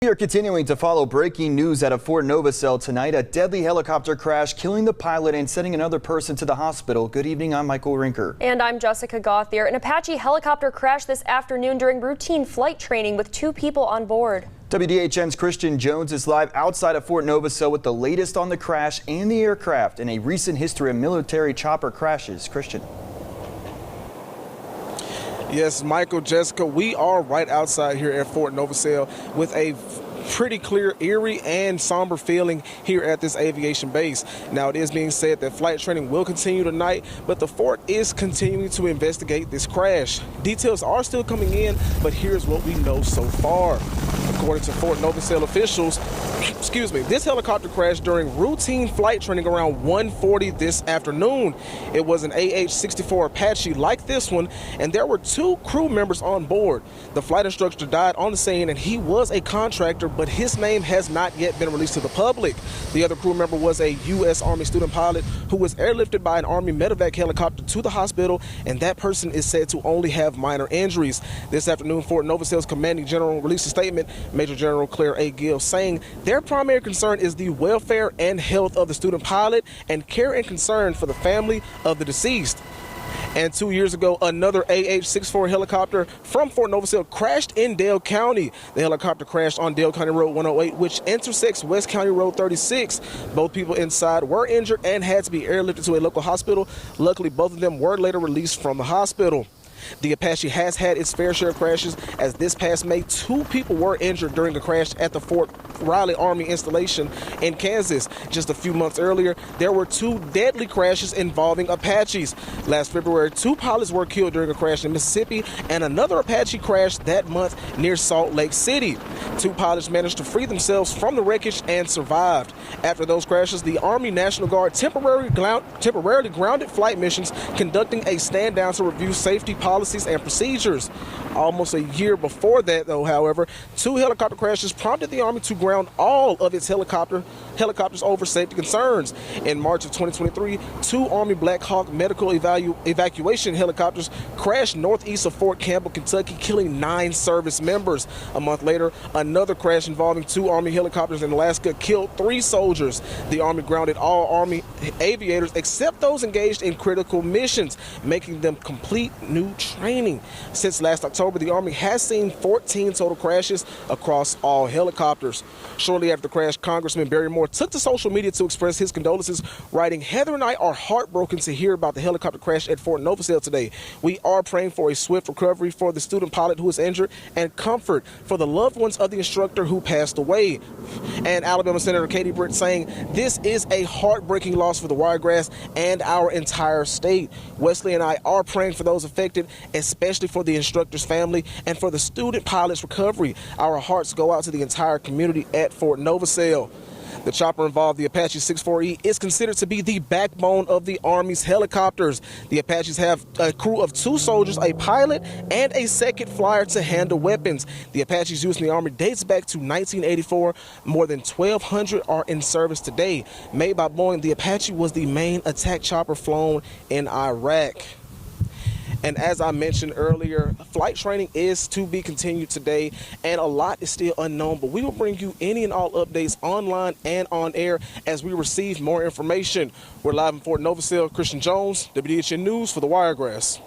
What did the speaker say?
We are continuing to follow breaking news out of Fort Novosel tonight. A deadly helicopter crash killing the pilot and sending another person to the hospital. Good evening, I'm Michael Rinker. And I'm Jessica Gauthier. An Apache helicopter crashed this afternoon during routine flight training with 2 people on board. WDHM's Christian Jones is live outside of Fort Novosel with the latest on the crash and the aircraft in a recent history of military chopper crashes. Christian. Yes, Michael, Jessica, we are right outside here at Fort Novosel with a pretty clear, eerie, and somber feeling here at this aviation base. Now, it is being said that flight training will continue tonight, but the fort is continuing to investigate this crash. Details are still coming in, but here's what we know so far. According to Fort Novosel officials, this helicopter crashed during routine flight training around 1:40 this afternoon. It was an AH-64 Apache like this one, and there were 2 crew members on board. The flight instructor died on the scene, and he was a contractor, but his name has not yet been released to the public. The other crew member was a U.S. Army student pilot who was airlifted by an Army medevac helicopter to the hospital, and that person is said to only have minor injuries. This afternoon, Fort Novosel's commanding general released a statement, Major General Claire A. Gill, saying their primary concern is the welfare and health of the student pilot and care and concern for the family of the deceased. And 2 years ago, another AH-64 helicopter from Fort Novosel crashed in Dale County. The helicopter crashed on Dale County Road 108, which intersects West County Road 36. Both people inside were injured and had to be airlifted to a local hospital. Luckily, both of them were later released from the hospital. The Apache has had its fair share of crashes, as this past May, 2 people were injured during a crash at the Fort Riley Army installation in Kansas. Just a few months earlier, there were 2 deadly crashes involving Apaches. Last February, 2 pilots were killed during a crash in Mississippi, and another Apache crashed that month near Salt Lake City. 2 pilots managed to free themselves from the wreckage and survived. After those crashes, the Army National Guard temporarily grounded flight missions, conducting a stand down to review safety policies and procedures. Almost a year before that, though, however, 2 helicopter crashes prompted the Army to ground all of its helicopters over safety concerns. In March of 2023, 2 Army Black Hawk medical evacuation helicopters crashed northeast of Fort Campbell, Kentucky, killing 9 service members. A month later, another crash involving 2 Army helicopters in Alaska killed 3 soldiers. The Army grounded all Army aviators except those engaged in critical missions, making them complete new training. Since last October, the Army has seen 14 total crashes across all helicopters. Shortly after the crash, Congressman Barry Moore took to social media to express his condolences, writing, "Heather and I are heartbroken to hear about the helicopter crash at Fort Novosel today. We are praying for a swift recovery for the student pilot who is injured and comfort for the loved ones of the instructor who passed away." And Alabama Senator Katie Britt saying, "This is a heartbreaking loss for the Wiregrass and our entire state. Wesley and I are praying for those affected, especially for the instructor's family and for the student pilot's recovery. Our hearts go out to the entire community at Fort Novosel." The chopper involved, the Apache 64E, is considered to be the backbone of the Army's helicopters. The Apaches have a crew of 2 soldiers, a pilot, and a second flyer to handle weapons. The Apaches used in the Army dates back to 1984. More than 1,200 are in service today. Made by Boeing, the Apache was the main attack chopper flown in Iraq. And as I mentioned earlier, flight training is to be continued today, and a lot is still unknown, but we will bring you any and all updates online and on air as we receive more information. We're live in Fort Novosel. Christian Jones, WDHN News for the Wiregrass.